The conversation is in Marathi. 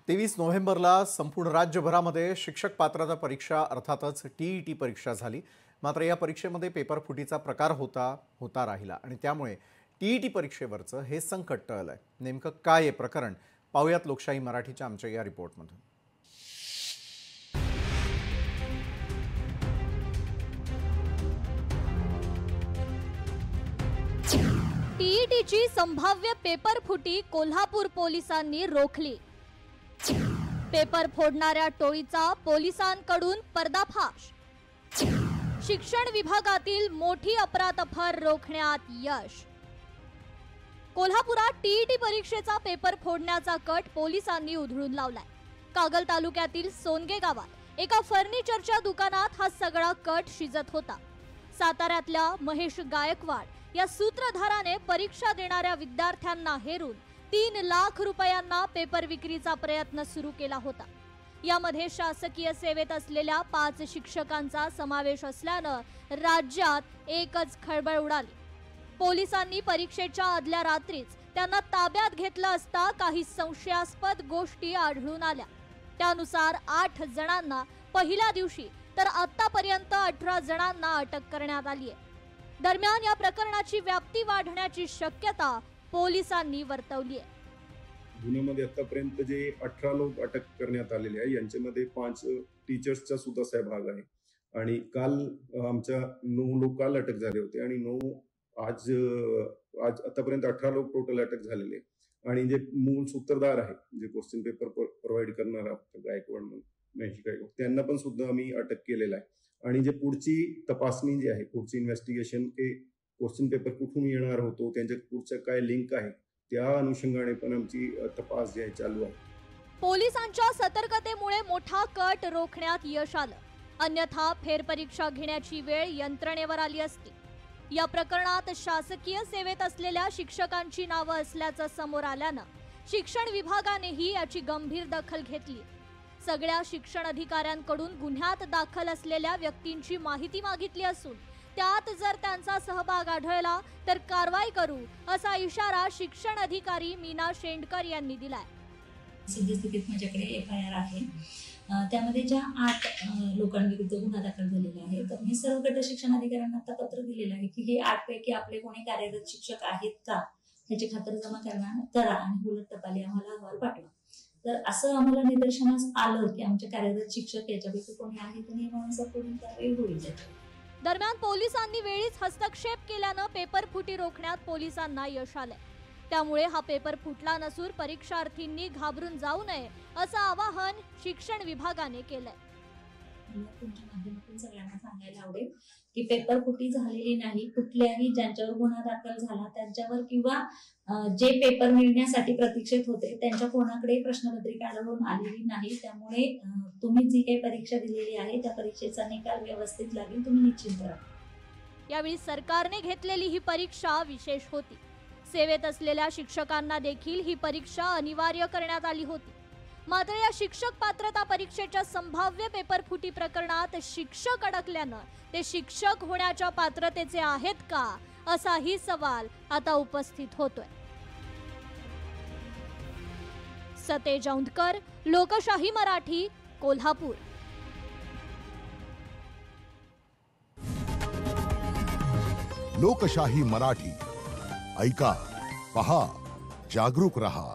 23 नोव्हेंबरला संपूर्ण राज्यभरामध्ये शिक्षक पात्रता परीक्षा अर्थातच टीईटी परीक्षा झाली। मात्र या परीक्षेमध्ये पेपर फुटीचा प्रकार होता राहिला आणि त्यामुळे टीईटी परीक्षेवरचं हे संकट टळलंय। नेमकं काय आहे प्रकरण पाहूयात लोकशाही मराठीच्या आमच्या या रिपोर्टमधून। टीईटीची संभाव्य पेपर फुटी कोल्हापूर पोलिसांनी रोखली। पेपर फोडणाऱ्या टोळीचा पोलिसांकडून पर्दाफाश। शिक्षण विभागातील मोठी अफरातफर रोखण्यात यश। कोल्हापुरात टीईटी परीक्षेचा पेपर फोडण्याचा कट पोलिसांनी उधळून लावलाय। कागल तालुक्यातील सोनगे गावात एका फर्निचरच्या दुकानात हा सगळा कट शिजत होता। साताऱ्यातल्या महेश गायकवाड या सूत्रधाराने परीक्षा देणाऱ्या विद्यार्थ्यांना हेरून 3 लाख रुपयांना पेपर विक्रीचा प्रयत्न सुरू केला होता। यामध्ये शासकीय सेवेत असलेल्या 5 शिक्षकांचा समावेश असल्यानं राज्यात एकच खळबळ उडाली। पोलिसांनी परीक्षेच्या आदल्या रात्रीच त्यांना ताब्यात घेतलं असता काही संशयास्पद गोष्टी आढळून आल्या। त्यानुसार 8 जणांना पहिल्या दिवशी तर आतापर्यंत 18 जणांना अटक करण्यात आली आहे। दरम्यान या प्रकरणाची व्याप्ती वाढण्याची शक्यता पोलिसांनी वर्तवली आहे। गुन्ह्यामध्ये आतापर्यंत जे 18 लोक अटक करण्यात आलेले आहे यांच्यामध्ये 5 टीचर्सचा सुद्धा सहभाग आहे आणि काल आमच्या 9 लोक काल अटक झाले होते आणि 9 आज आतापर्यंत 18 लोक टोटल अटक झालेले आणि जे मूळ सूत्रधार आहे जे क्वेश्चन पेपर प्रोव्हाइड करणार गायकवाड महेश गायकवाड त्यांना पण सुद्धा आम्ही अटक केलेला आहे आणि जे पुढची तपासणी जी आहे पुढची इन्व्हेस्टिगेशन के क्वेश्चन पेपर कुठून येणार होतो त्यांच्या पुढच्या काय लिंक आहे त्या अनुषंगाने पण आमची तपास जी आहे चालू आहे। पोलिसांच्या सतर्कतेमुळे मोठा कट रोखण्यात यश आलं, अन्यथा फेरपरीक्षा घेण्याची वेळ यंत्रणेवर आली असती। या प्रकरणात शासकीय सेवेत असलेल्या शिक्षकांची नावं असल्याचं समोर आल्यानं शिक्षण विभागानेही याची गंभीर दखल घेतली। सगळ्या शिक्षण अधिकाऱ्यांकडून गुन्ह्यात दाखल असलेल्या व्यक्तींची माहिती मागितली असून त्यात जर त्यांचा सहभाग आढळला तर कारवाई करू असा इशारा शिक्षण अधिकारी मीना शेंडकर यांनी दिलाय। सद्यस्थितीत माझ्याकडे एफआयआर आहे, त्यामध्ये ज्या 8 लोकांविरुद्ध गुन्हा दाखल झालेला आहे तर मी सर्व गट शिक्षण अधिकाऱ्यांना आता पत्र दिलेलं आहे की हे 8 पैकी आपले कोणी कार्यरत शिक्षक आहेत का याची खातरजमा करा आणि उलट टपाली आम्हाला अहवाल पाठवा। तर असं आम्हाला निदर्शनास आलं की आमचे कार्यरत शिक्षक याच्यापैकी कोणी आहे तर नियमानुसार पुढील कारवाई होईल। दरम्यान पोलिसांनी वेळीच हस्तक्षेप केल्यानं पेपर फुटी रोखण्यात पोलिसांना यश आलंय। त्यामुळे हा पेपर फुटला नसून परीक्षार्थींनी घाबरून जाऊ नये असं आवाहन शिक्षण विभागाने केलंय। तुमच्या माध्यमातून सगळ्यांना सांगायला आवडेल की पेपर फुटी झालेली नाही। कुठल्याही ज्यांच्यावर गुन्हा दाखल झाला त्यांच्यावर किंवा जे पेपर मिळण्यासाठी प्रतीक्षेत होते त्यांच्या कोणाकडे प्रश्नपत्रिका आढळून आलेली नाही। त्यामुळे तुम्ही जी काही परीक्षा दिलेली आहे त्या परीक्षेचा निकाल व्यवस्थित लागेल, तुम्ही निश्चिंत राहा। यावेळी सरकारने घेतलेली ही परीक्षा विशेष होती। सेवेत असलेल्या शिक्षकांना देखील ही परीक्षा अनिवार्य करण्यात आली होती। मात्र या शिक्षक पात्रता परीक्षेच्या संभाव्य पेपर फुटी प्रकरणात शिक्षक अडकल्यानं ते शिक्षक होण्याच्या पात्रतेचे आहेत का असाही सवाल आता उपस्थित होतोय। सतेज औंधकर, लोकशाही मराठी, कोल्हापूर। लोकशाही मराठी ऐका, पहा, जागरूक रहा।